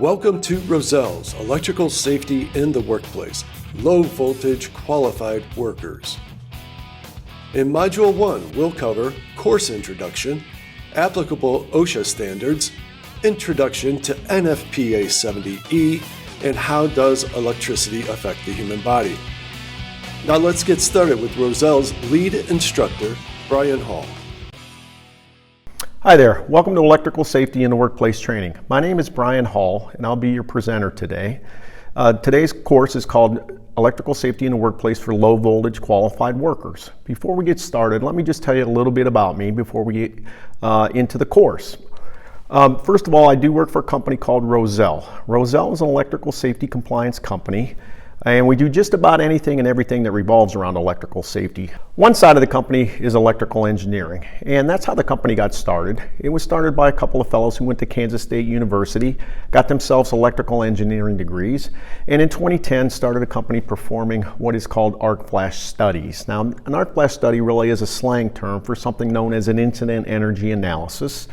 Welcome to Roselle's Electrical Safety in the Workplace, Low Voltage Qualified Workers. In Module 1, we'll cover course introduction, applicable OSHA standards, introduction to NFPA 70E, and how does electricity affect the human body. Now let's get started with Roselle's lead instructor, Brian Hall. Hi there, welcome to Electrical Safety in the Workplace Training. My name is Brian Hall and I'll be your presenter today. Today's course is called Electrical Safety in the Workplace for Low Voltage Qualified Workers. Before we get started, let me just tell you a little bit about me before we get into the course. First of all, I do work for a company called Roselle. Roselle is an electrical safety compliance company, and we do just about anything and everything that revolves around electrical safety. One side of the company is electrical engineering, and that's how the company got started. It was started by a couple of fellows who went to Kansas State University, got themselves electrical engineering degrees, and in 2010 started a company performing what is called arc flash studies. Now, an arc flash study really is a slang term for something known as an incident energy analysis.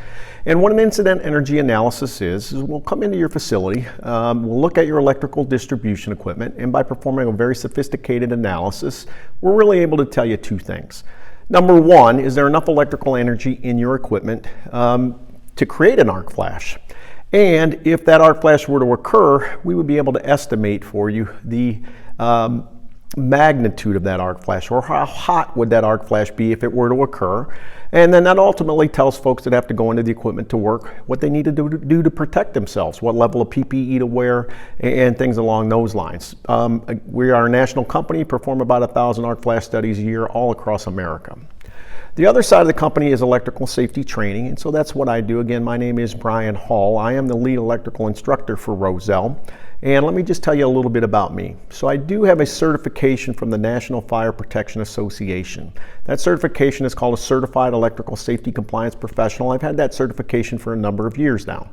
And what an incident energy analysis is we'll come into your facility, we'll look at your electrical distribution equipment, and by performing a very sophisticated analysis, we're really able to tell you two things. Number one, is there enough electrical energy in your equipment to create an arc flash? And if that arc flash were to occur, we would be able to estimate for you the magnitude of that arc flash, or how hot would that arc flash be if it were to occur. And then that ultimately tells folks that have to go into the equipment to work what they need to do to protect themselves, what level of PPE to wear, and things along those lines. We are a national company, perform about 1,000 arc flash studies a year all across America. The other side of the company is electrical safety training, and so that's what I do. Again, my name is Brian Hall. I am the lead electrical instructor for Roselle. And let me just tell you a little bit about me. So I do have a certification from the National Fire Protection Association. That certification is called a Certified Electrical Safety Compliance Professional. I've had that certification for a number of years now.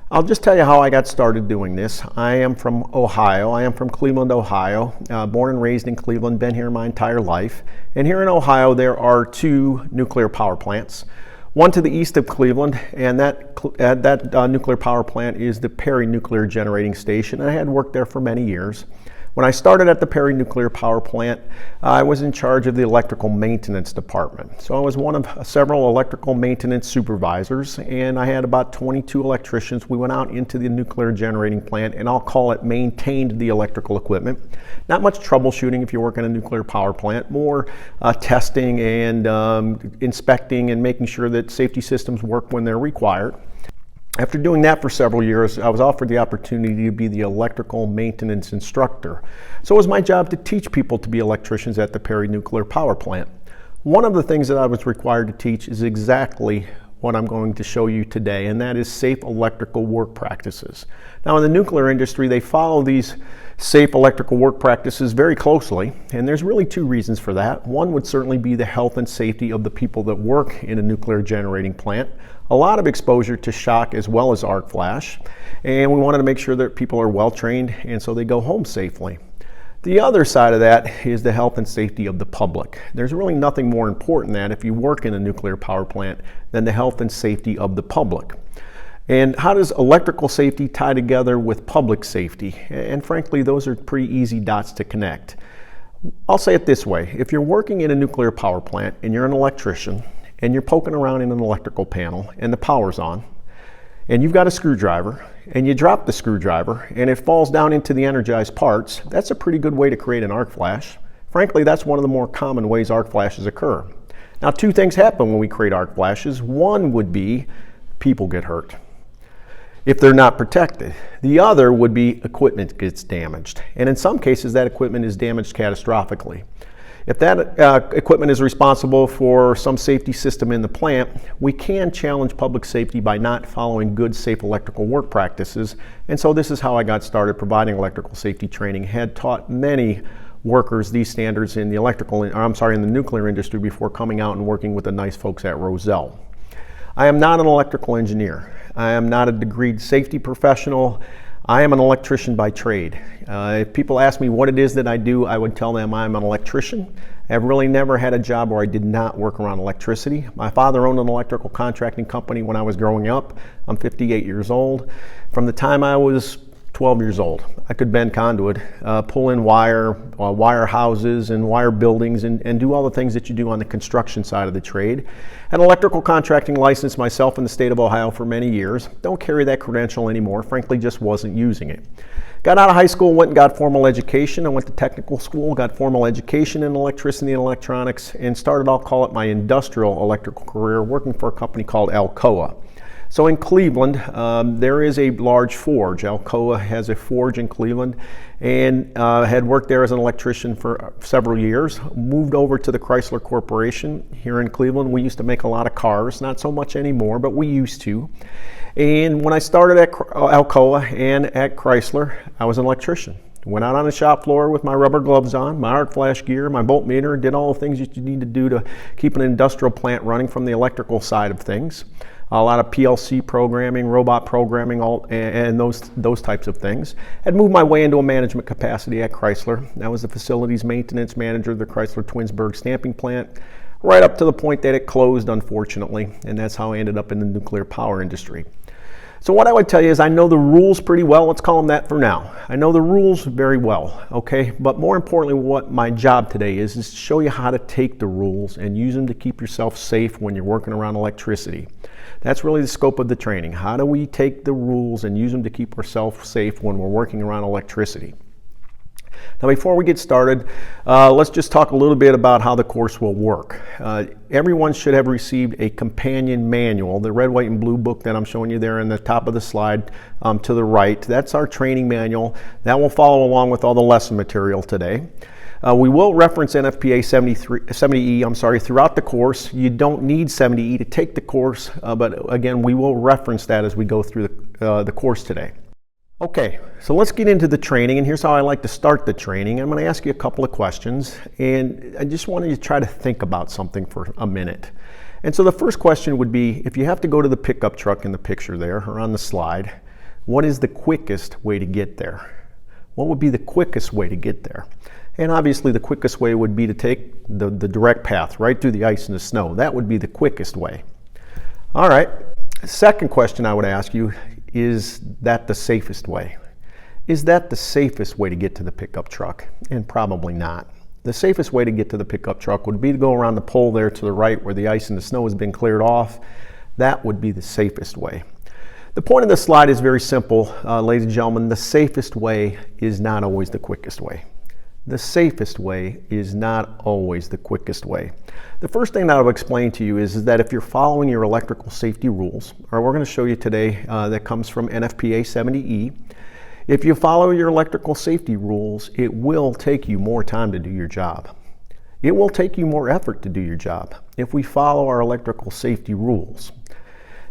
I'll just tell you how I got started doing this. I am from Ohio. I am from Cleveland, Ohio. Born and raised in Cleveland, been here my entire life. And here in Ohio, there are two nuclear power plants. One to the east of Cleveland, and that nuclear power plant is the Perry Nuclear Generating Station. And I had worked there for many years. When I started at the Perry Nuclear Power Plant, I was in charge of the electrical maintenance department. So I was one of several electrical maintenance supervisors, and I had about 22 electricians. We went out into the nuclear generating plant, and I'll call it maintained the electrical equipment. Not much troubleshooting if you work in a nuclear power plant, more testing and inspecting and making sure that safety systems work when they're required. After doing that for several years, I was offered the opportunity to be the electrical maintenance instructor. So it was my job to teach people to be electricians at the Perry Nuclear Power Plant. One of the things that I was required to teach is exactly what I'm going to show you today, and that is safe electrical work practices. Now, in the nuclear industry, they follow these safe electrical work practices very closely, and there's really two reasons for that. One would certainly be the health and safety of the people that work in a nuclear generating plant. A lot of exposure to shock as well as arc flash, and we wanted to make sure that people are well trained and so they go home safely. The other side of that is the health and safety of the public. There's really nothing more important than if you work in a nuclear power plant than the health and safety of the public. And how does electrical safety tie together with public safety? And frankly, those are pretty easy dots to connect. I'll say it this way. If you're working in a nuclear power plant and you're an electrician and you're poking around in an electrical panel and the power's on, and you've got a screwdriver and you drop the screwdriver and it falls down into the energized parts, that's a pretty good way to create an arc flash. Frankly, that's one of the more common ways arc flashes occur. Now, two things happen when we create arc flashes. One would be people get hurt if they're not protected. The other would be equipment gets damaged. And in some cases, that equipment is damaged catastrophically. If that equipment is responsible for some safety system in the plant, we can challenge public safety by not following good, safe electrical work practices. And so this is how I got started providing electrical safety training. Had taught many workers these standards in the in the nuclear industry before coming out and working with the nice folks at Roselle. I am not an electrical engineer. I am not a degreed safety professional. I am an electrician by trade. If people ask me what it is that I do, I would tell them I'm an electrician. I've really never had a job where I did not work around electricity. My father owned an electrical contracting company when I was growing up. I'm 58 years old. From the time I was 12 years old, I could bend conduit, pull in wire, wire houses and wire buildings, and do all the things that you do on the construction side of the trade. Had an electrical contracting license myself in the state of Ohio for many years. Don't carry that credential anymore. Frankly, just wasn't using it. Got out of high school, went and got formal education. I went to technical school, got formal education in electricity and electronics, and started, I'll call it my industrial electrical career, working for a company called Alcoa. So in Cleveland, there is a large forge. Alcoa has a forge in Cleveland, and had worked there as an electrician for several years. Moved over to the Chrysler Corporation here in Cleveland. We used to make a lot of cars, not so much anymore, but we used to. And when I started at Alcoa and at Chrysler, I was an electrician. Went out on the shop floor with my rubber gloves on, my arc flash gear, my voltmeter, did all the things that you need to do to keep an industrial plant running from the electrical side of things. A lot of PLC programming, robot programming, and those types of things. I'd moved my way into a management capacity at Chrysler. I was the facilities maintenance manager of the Chrysler Twinsburg stamping plant, right up to the point that it closed, unfortunately, and that's how I ended up in the nuclear power industry. So what I would tell you is I know the rules pretty well. Let's call them that for now. I know the rules very well, okay? But more importantly, what my job today is to show you how to take the rules and use them to keep yourself safe when you're working around electricity. That's really the scope of the training. How do we take the rules and use them to keep ourselves safe when we're working around electricity? Now, before we get started, let's just talk a little bit about how the course will work. Everyone should have received a companion manual, the red, white, and blue book that I'm showing you there in the top of the slide to the right. That's our training manual. That will follow along with all the lesson material today. We will reference NFPA 70E throughout the course. You don't need 70E to take the course, but again, we will reference that as we go through the course today. Okay, so let's get into the training, and here's how I like to start the training. I'm going to ask you a couple of questions, and I just want you to try to think about something for a minute. And so the first question would be, if you have to go to the pickup truck in the picture there, or on the slide, what is the quickest way to get there? What would be the quickest way to get there? And obviously the quickest way would be to take the direct path right through the ice and the snow. That would be the quickest way. All right, second question I would ask you, is that the safest way? Is that the safest way to get to the pickup truck? And probably not. The safest way to get to the pickup truck would be to go around the pole there to the right where the ice and the snow has been cleared off. That would be the safest way. The point of this slide is very simple, ladies and gentlemen. The safest way is not always the quickest way. The safest way is not always the quickest way. The first thing that I'll explain to you is that if you're following your electrical safety rules, or we're going to show you today that comes from NFPA 70E, if you follow your electrical safety rules, it will take you more time to do your job. It will take you more effort to do your job if we follow our electrical safety rules.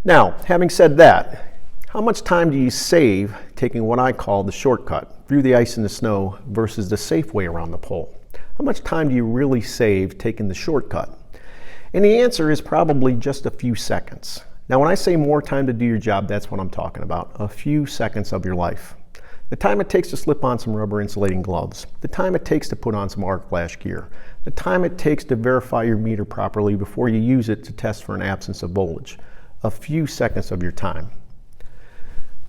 Now, having said that, how much time do you save taking what I call the shortcut through the ice and the snow versus the safe way around the pole? How much time do you really save taking the shortcut? And the answer is probably just a few seconds. Now, when I say more time to do your job, that's what I'm talking about. A few seconds of your life. The time it takes to slip on some rubber insulating gloves. The time it takes to put on some arc flash gear. The time it takes to verify your meter properly before you use it to test for an absence of voltage. A few seconds of your time.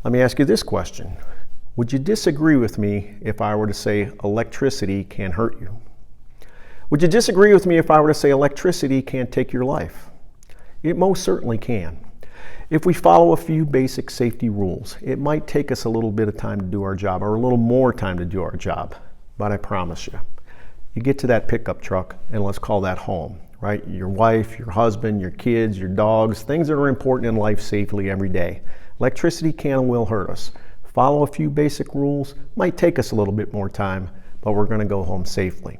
Let me ask you this question. Would you disagree with me if I were to say electricity can hurt you? Would you disagree with me if I were to say electricity can take your life? It most certainly can. If we follow a few basic safety rules, it might take us a little bit of time to do our job, or a little more time to do our job. But I promise you, you get to that pickup truck, and let's call that home, right? Your wife, your husband, your kids, your dogs, things that are important in life safely every day. Electricity can and will hurt us. Follow a few basic rules, might take us a little bit more time, but we're going to go home safely.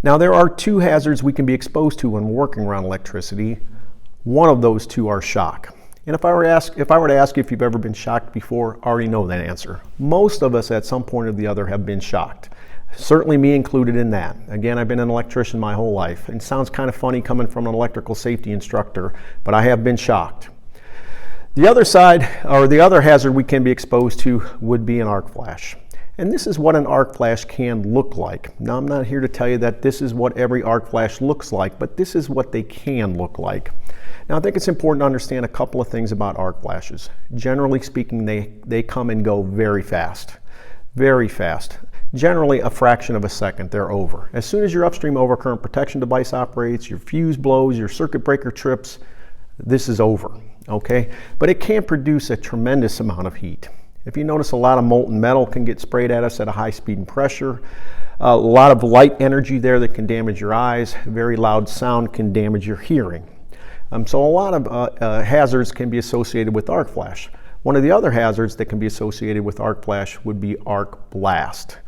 Now, there are two hazards we can be exposed to when working around electricity. One of those two are shock. And if I were to ask you if you've ever been shocked before, I already know that answer. Most of us at some point or the other have been shocked. Certainly me included in that. Again, I've been an electrician my whole life. And it sounds kind of funny coming from an electrical safety instructor, but I have been shocked. The other side, or the other hazard we can be exposed to, would be an arc flash. And this is what an arc flash can look like. Now, I'm not here to tell you that this is what every arc flash looks like, but this is what they can look like. Now, I think it's important to understand a couple of things about arc flashes. Generally speaking, they come and go very fast. Very fast. Generally a fraction of a second, they're over. As soon as your upstream overcurrent protection device operates, your fuse blows, your circuit breaker trips, this is over, okay? But it can produce a tremendous amount of heat. If you notice, a lot of molten metal can get sprayed at us at a high speed and pressure. A lot of light energy there that can damage your eyes. Very loud sound can damage your hearing. So a lot of hazards can be associated with arc flash. One of the other hazards that can be associated with arc flash would be arc blast.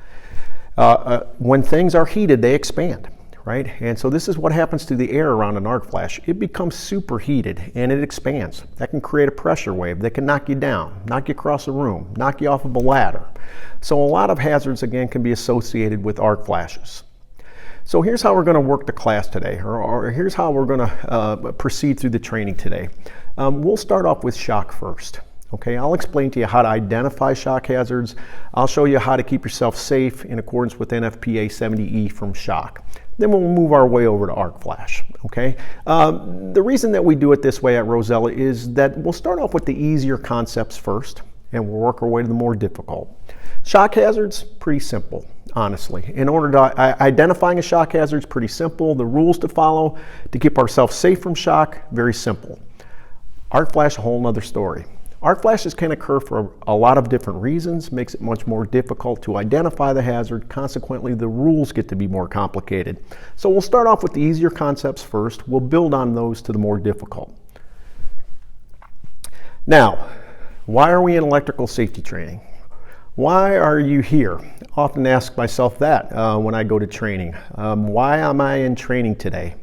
When things are heated, they expand, right? And so this is what happens to the air around an arc flash. It becomes superheated and it expands. That can create a pressure wave that can knock you down, knock you across a room, knock you off of a ladder. So a lot of hazards, again, can be associated with arc flashes. So here's how we're going to work the class today, or here's how we're going to proceed through the training today. We'll start off with shock first. Okay, I'll explain to you how to identify shock hazards. I'll show you how to keep yourself safe in accordance with NFPA 70E from shock. Then we'll move our way over to arc flash, okay? The reason that we do it this way at Rosella is that we'll start off with the easier concepts first, and we'll work our way to the more difficult. Shock hazards, pretty simple, honestly. In order to identifying a shock hazard is pretty simple. The rules to follow to keep ourselves safe from shock, very simple. Arc flash, a whole nother story. Arc flashes can occur for a lot of different reasons, makes it much more difficult to identify the hazard. Consequently, the rules get to be more complicated. So we'll start off with the easier concepts first. We'll build on those to the more difficult. Now, why are we in electrical safety training? Why are you here? I often ask myself that when I go to training. Why am I in training today?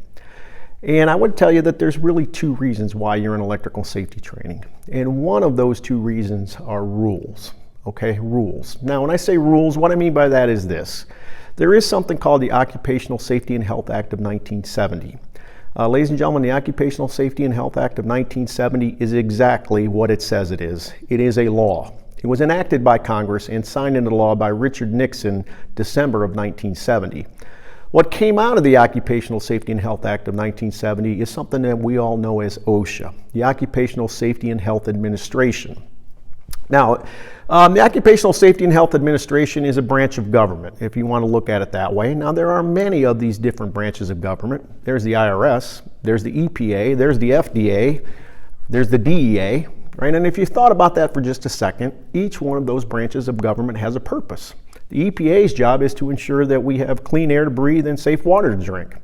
And I would tell you that there's really two reasons why you're in electrical safety training. And one of those two reasons are rules, okay, rules. Now, when I say rules, what I mean by that is this. There is something called the Occupational Safety and Health Act of 1970. Ladies and gentlemen, the Occupational Safety and Health Act of 1970 is exactly what it says it is. It is a law. It was enacted by Congress and signed into law by Richard Nixon, December of 1970. What came out of the Occupational Safety and Health Act of 1970 is something that we all know as OSHA, the Occupational Safety and Health Administration. Now, the Occupational Safety and Health Administration is a branch of government, if you want to look at it that way. Now, there are many of these different branches of government. There's the IRS, there's the EPA, there's the FDA, there's the DEA, right? And if you thought about that for just a second, each one of those branches of government has a purpose. The EPA's job is to ensure that we have clean air to breathe and safe water to drink.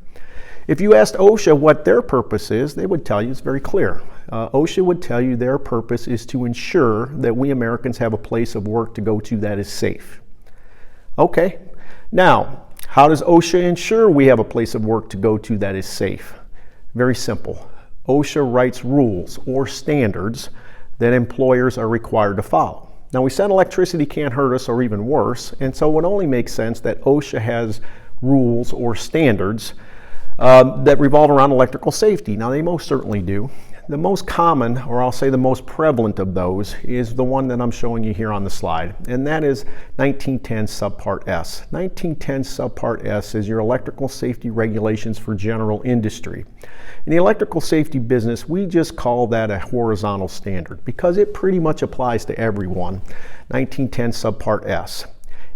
If you asked OSHA what their purpose is, they would tell you it's very clear. OSHA would tell you their purpose is to ensure that we Americans have a place of work to go to that is safe. Okay, now, how does OSHA ensure we have a place of work to go to that is safe? Very simple. OSHA writes rules or standards that employers are required to follow. Now, we said electricity can't hurt us, or even worse, and so it would only make sense that OSHA has rules or standards that revolve around electrical safety. Now, they most certainly do. The most common, or I'll say the most prevalent of those, is the one that I'm showing you here on the slide, and that is 1910 Subpart S. 1910 Subpart S is your electrical safety regulations for general industry. In the electrical safety business, we just call that a horizontal standard because it pretty much applies to everyone. 1910 Subpart S.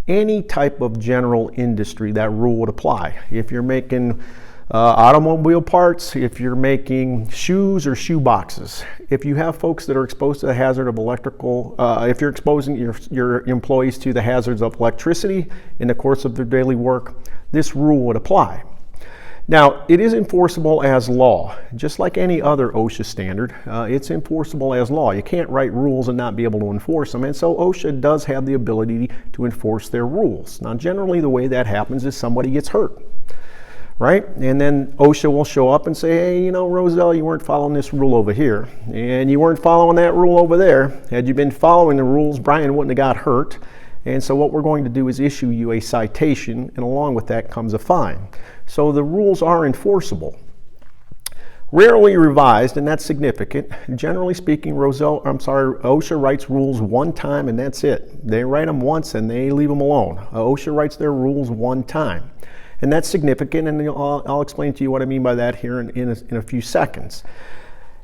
Any type of general industry, that rule would apply. If you're making automobile parts, if you're making shoes or shoe boxes, if you have folks that are exposed to the hazard of electrical, if you're exposing your employees to the hazards of electricity in the course of their daily work, this rule would apply. Now, it is enforceable as law. Just like any other OSHA standard, it's enforceable as law. You can't write rules and not be able to enforce them, and so OSHA does have the ability to enforce their rules. Now, generally the way that happens is somebody gets hurt, right? And then OSHA will show up and say, hey, you know, Rosella, you weren't following this rule over here, and you weren't following that rule over there. Had you been following the rules, Brian wouldn't have got hurt. And so what we're going to do is issue you a citation, and along with that comes a fine. So the rules are enforceable. Rarely revised, and that's significant. Generally speaking, OSHA writes rules one time and that's it. They write them once and they leave them alone. OSHA writes their rules one time. And that's significant, and I'll explain to you what I mean by that here in a few seconds.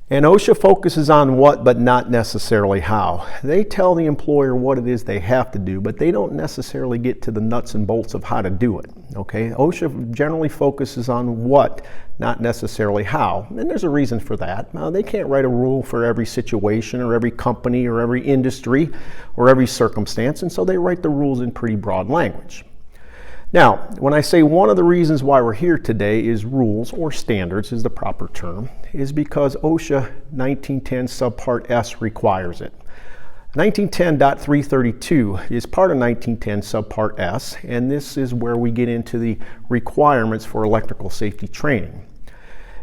And OSHA focuses on what, but not necessarily how. They tell the employer what it is they have to do, but they don't necessarily get to the nuts and bolts of how to do it. Okay? OSHA generally focuses on what, not necessarily how. And there's a reason for that. Now, they can't write a rule for every situation or every company or every industry or every circumstance, and so they write the rules in pretty broad language. Now, when I say one of the reasons why we're here today is rules, or standards is the proper term, is because OSHA 1910 subpart S requires it. 1910.332 is part of 1910 subpart S, and this is where we get into the requirements for electrical safety training.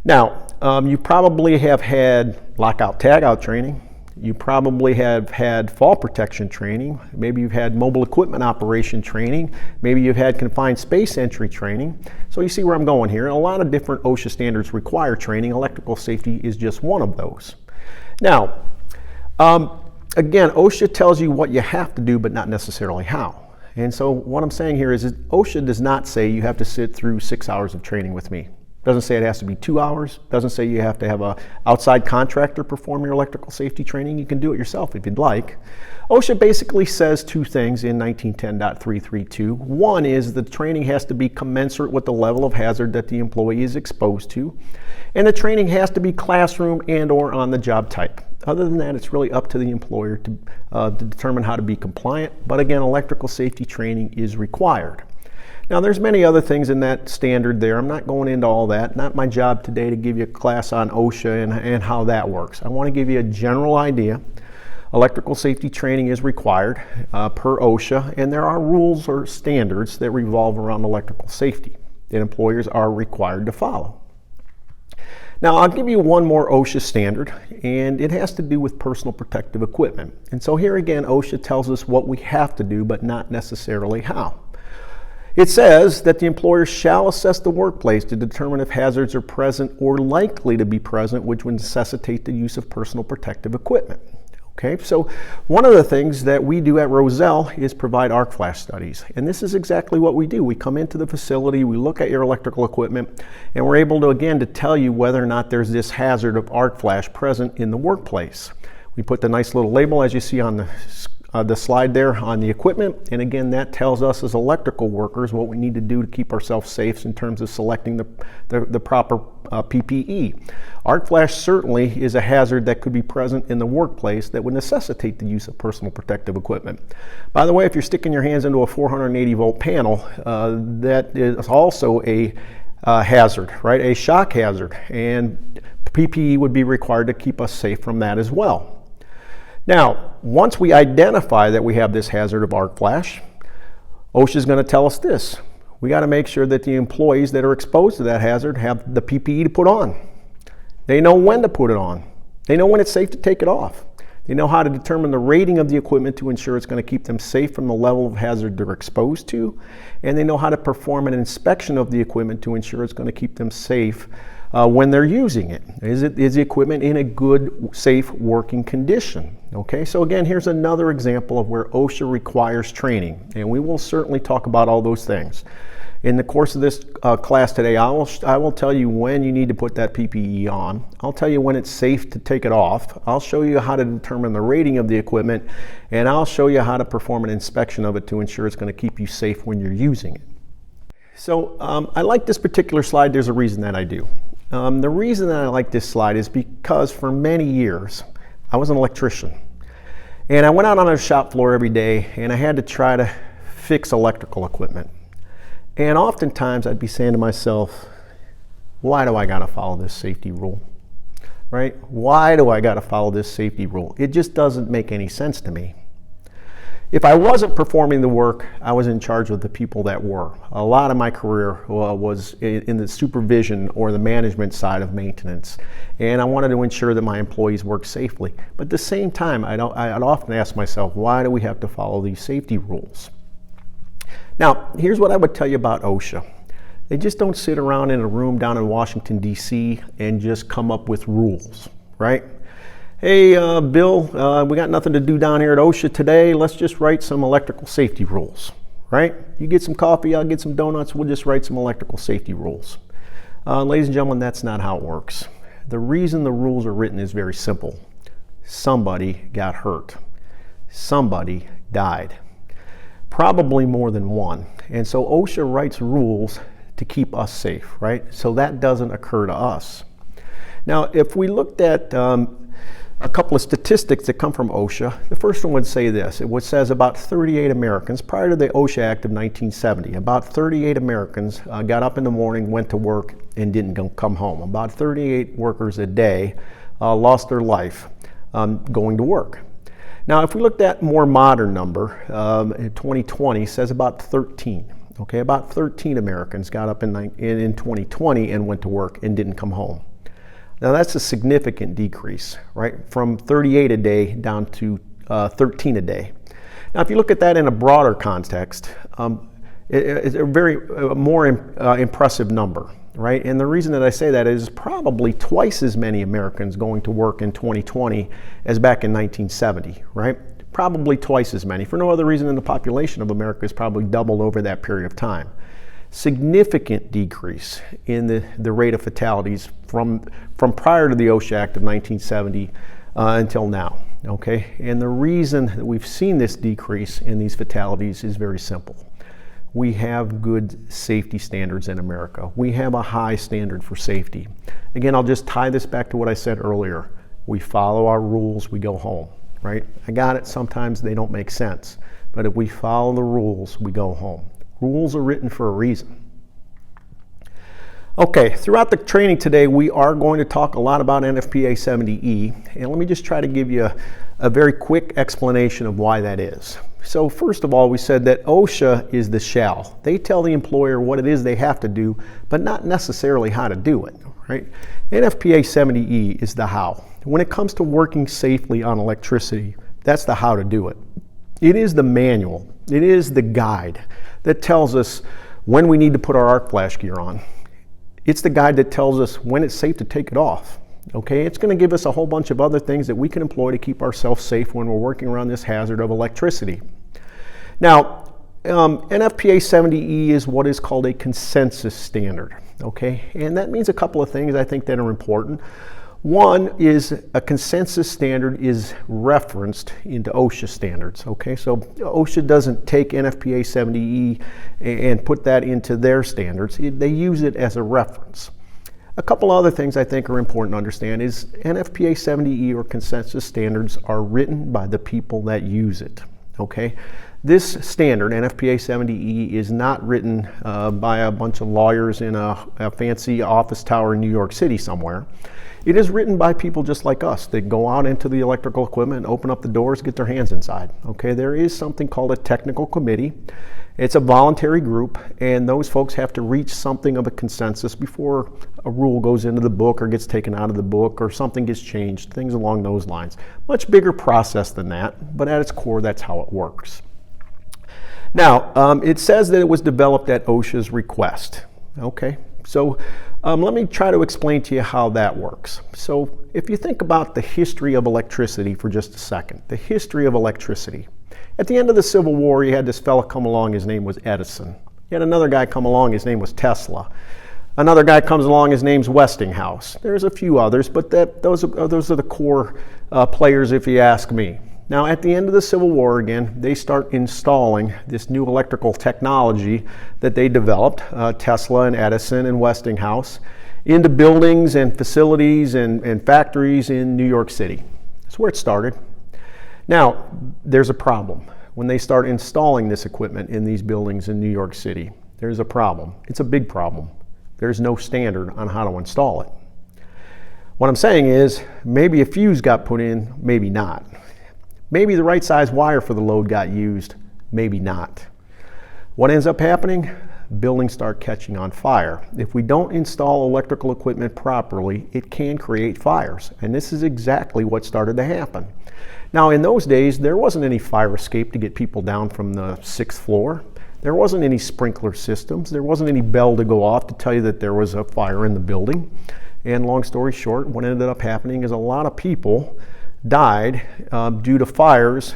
Now, you probably have had lockout tagout training. You probably have had fall protection training. Maybe you've had mobile equipment operation training. Maybe you've had confined space entry training. So you see where I'm going here. A lot of different OSHA standards require training. Electrical safety is just one of those. Now, again, OSHA tells you what you have to do, but not necessarily how. And so what I'm saying here is that OSHA does not say you have to sit through 6 hours of training with me. Doesn't say it has to be 2 hours. Doesn't say you have to have an outside contractor perform your electrical safety training. You can do it yourself if you'd like. OSHA basically says two things in 1910.332. One is the training has to be commensurate with the level of hazard that the employee is exposed to. And the training has to be classroom and or on the job type. Other than that, it's really up to the employer to determine how to be compliant. But again, electrical safety training is required. Now, there's many other things in that standard there. I'm not going into all that. Not my job today to give you a class on OSHA and how that works. I want to give you a general idea. Electrical safety training is required per OSHA, and there are rules or standards that revolve around electrical safety that employers are required to follow. Now, I'll give you one more OSHA standard, and it has to do with personal protective equipment. And so here again, OSHA tells us what we have to do, but not necessarily how. It says that the employer shall assess the workplace to determine if hazards are present or likely to be present, which would necessitate the use of personal protective equipment. Okay, so one of the things that we do at Roselle is provide arc flash studies. And this is exactly what we do. We come into the facility, we look at your electrical equipment, and we're able to, again, to tell you whether or not there's this hazard of arc flash present in the workplace. We put the nice little label, as you see on the slide there, on the equipment, and again, that tells us as electrical workers what we need to do to keep ourselves safe in terms of selecting the proper PPE. Arc flash certainly is a hazard that could be present in the workplace that would necessitate the use of personal protective equipment. By the way, if you're sticking your hands into a 480 volt panel, that is also a hazard, right? A shock hazard, and PPE would be required to keep us safe from that as well. Now, once we identify that we have this hazard of arc flash, OSHA is going to tell us this. We got to make sure that the employees that are exposed to that hazard have the PPE to put on. They know when to put it on. They know when it's safe to take it off. They know how to determine the rating of the equipment to ensure it's going to keep them safe from the level of hazard they're exposed to. And they know how to perform an inspection of the equipment to ensure it's going to keep them safe when they're using it. Is the equipment in a good, safe working condition? Okay, so again, here's another example of where OSHA requires training, and we will certainly talk about all those things. In the course of this class today, I will tell you when you need to put that PPE on. I'll tell you when it's safe to take it off. I'll show you how to determine the rating of the equipment, and I'll show you how to perform an inspection of it to ensure it's going to keep you safe when you're using it. So I like this particular slide. There's a reason that I do. The reason that I like this slide is because for many years, I was an electrician. And I went out on a shop floor every day, and I had to try to fix electrical equipment. And oftentimes I'd be saying to myself, why do I gotta follow this safety rule? Right? Why do I gotta follow this safety rule? It just doesn't make any sense to me. If I wasn't performing the work, I was in charge of the people that were. A lot of my career was in the supervision or the management side of maintenance. And I wanted to ensure that my employees worked safely. But at the same time, I'd often ask myself, why do we have to follow these safety rules? Now, here's what I would tell you about OSHA. They just don't sit around in a room down in Washington, D.C. and just come up with rules, right? Hey, Bill, we got nothing to do down here at OSHA today. Let's just write some electrical safety rules, right? You get some coffee, I'll get some donuts. We'll just write some electrical safety rules. Ladies and gentlemen, that's not how it works. The reason the rules are written is very simple. Somebody got hurt. Somebody died. Probably more than one. And so OSHA writes rules to keep us safe, right? So that doesn't occur to us. Now, if we looked at a couple of statistics that come from OSHA, the first one would say this. It says about 38 Americans, prior to the OSHA Act of 1970, about 38 Americans got up in the morning, went to work, and didn't come home. About 38 workers a day lost their life going to work. Now, if we looked at more modern number, in 2020 says about 13. Okay, about 13 Americans got up in 2020 and went to work and didn't come home. Now that's a significant decrease, right? From 38 a day down to 13 a day. Now if you look at that in a broader context, it's a more impressive number, right? And the reason that I say that is probably twice as many Americans going to work in 2020 as back in 1970, right? Probably twice as many, for no other reason than the population of America has probably doubled over that period of time. Significant decrease in the rate of fatalities from prior to the OSHA Act of 1970 until now, okay? And the reason that we've seen this decrease in these fatalities is very simple. We have good safety standards in America. We have a high standard for safety. Again, I'll just tie this back to what I said earlier. We follow our rules, we go home. Right? I got it, sometimes they don't make sense, but if we follow the rules, we go home. Rules are written for a reason. Okay, throughout the training today, we are going to talk a lot about NFPA 70E, and let me just try to give you a very quick explanation of why that is. So first of all, we said that OSHA is the shall. They tell the employer what it is they have to do, but not necessarily how to do it, right? NFPA 70E is the how. When it comes to working safely on electricity, that's the how to do it. It is the manual. It is the guide that tells us when we need to put our arc flash gear on. It's the guide that tells us when it's safe to take it off. Okay, it's going to give us a whole bunch of other things that we can employ to keep ourselves safe when we're working around this hazard of electricity. Now, NFPA 70E is what is called a consensus standard. Okay, and that means a couple of things I think that are important. One is a consensus standard is referenced into OSHA standards, okay? So OSHA doesn't take NFPA 70E and put that into their standards. They use it as a reference. A couple other things I think are important to understand is NFPA 70E or consensus standards are written by the people that use it, okay? This standard, NFPA 70E, is not written by a bunch of lawyers in a fancy office tower in New York City somewhere. It is written by people just like us that go out into the electrical equipment, open up the doors, get their hands inside. Okay, there is something called a technical committee. It's a voluntary group, and those folks have to reach something of a consensus before a rule goes into the book or gets taken out of the book or something gets changed, things along those lines. Much bigger process than that, but at its core, that's how it works. Now, it says that it was developed at OSHA's request. Okay, so let me try to explain to you how that works. So if you think about the history of electricity for just a second, the history of electricity. At the end of the Civil War, you had this fella come along, his name was Edison. You had another guy come along, his name was Tesla. Another guy comes along, his name's Westinghouse. There's a few others, but those are the core players if you ask me. Now, at the end of the Civil War, again, they start installing this new electrical technology that they developed, Tesla and Edison and Westinghouse, into buildings and facilities and factories in New York City. That's where it started. Now, there's a problem. When they start installing this equipment in these buildings in New York City, there's a problem. It's a big problem. There's no standard on how to install it. What I'm saying is, maybe a fuse got put in, maybe not. Maybe the right size wire for the load got used, maybe not. What ends up happening? Buildings start catching on fire. If we don't install electrical equipment properly, it can create fires. And this is exactly what started to happen. Now, in those days, there wasn't any fire escape to get people down from the 6th floor. There wasn't any sprinkler systems. There wasn't any bell to go off to tell you that there was a fire in the building. And long story short, what ended up happening is a lot of people died due to fires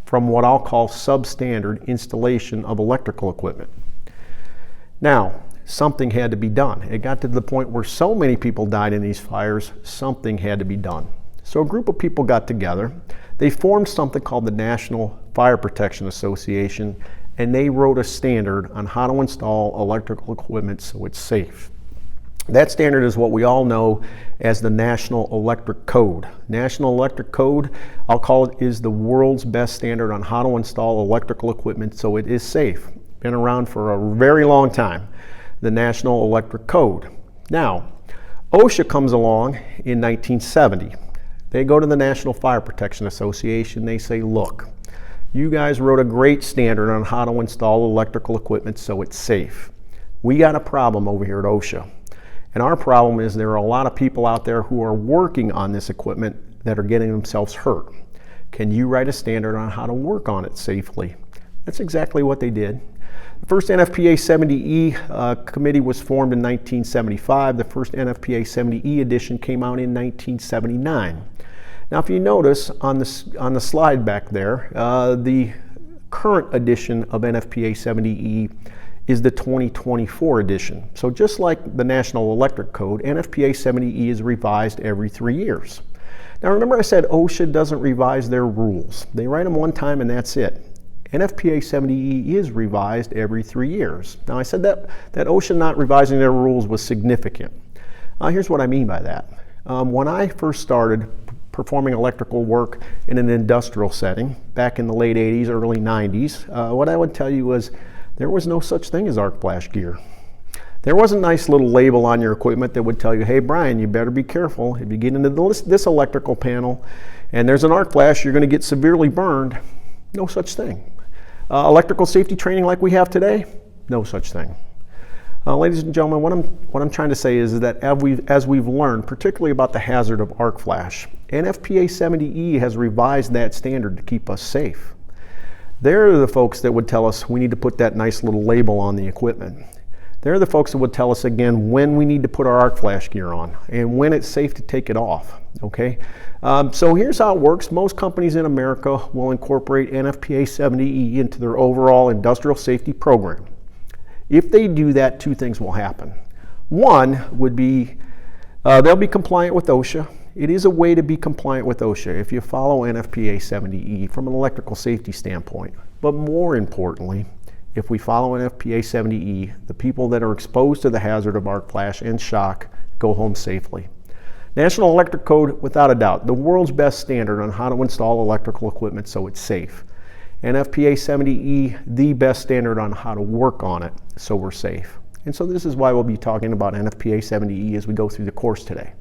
from what I'll call substandard installation of electrical equipment. Now, something had to be done. It got to the point where so many people died in these fires, something had to be done. So a group of people got together. They formed something called the National Fire Protection Association, and they wrote a standard on how to install electrical equipment so it's safe. That standard is what we all know as the National Electric Code. National Electric Code, I'll call it, is the world's best standard on how to install electrical equipment so it is safe. Been around for a very long time, the National Electric Code. Now, OSHA comes along in 1970. They go to the National Fire Protection Association. They say, look, you guys wrote a great standard on how to install electrical equipment so it's safe. We got a problem over here at OSHA. And our problem is there are a lot of people out there who are working on this equipment that are getting themselves hurt. Can you write a standard on how to work on it safely? That's exactly what they did. The first NFPA 70E committee was formed in 1975. The first NFPA 70E edition came out in 1979. Now, if you notice on the slide back there, the current edition of NFPA 70E is the 2024 edition. So just like the National Electric Code, NFPA 70E is revised every 3 years. Now remember I said OSHA doesn't revise their rules. They write them one time and that's it. NFPA 70E is revised every 3 years. Now I said that OSHA not revising their rules was significant. Here's what I mean by that. When I first started performing electrical work in an industrial setting back in the late 80s, early 90s, what I would tell you was there was no such thing as arc flash gear. There was a nice little label on your equipment that would tell you, hey Brian, you better be careful. If you get into this electrical panel and there's an arc flash, you're going to get severely burned. No such thing. Electrical safety training like we have today, no such thing. Ladies and gentlemen, what I'm trying to say is that as we've learned, particularly about the hazard of arc flash, NFPA 70E has revised that standard to keep us safe. They're the folks that would tell us we need to put that nice little label on the equipment. They're the folks that would tell us again when we need to put our arc flash gear on and when it's safe to take it off, okay? So here's how it works. Most companies in America will incorporate NFPA 70E into their overall industrial safety program. If they do that, two things will happen. One would be they'll be compliant with OSHA. It is a way to be compliant with OSHA if you follow NFPA 70E from an electrical safety standpoint. But more importantly, if we follow NFPA 70E, the people that are exposed to the hazard of arc flash and shock go home safely. National Electric Code, without a doubt, the world's best standard on how to install electrical equipment so it's safe. NFPA 70E, the best standard on how to work on it so we're safe. And so this is why we'll be talking about NFPA 70E as we go through the course today.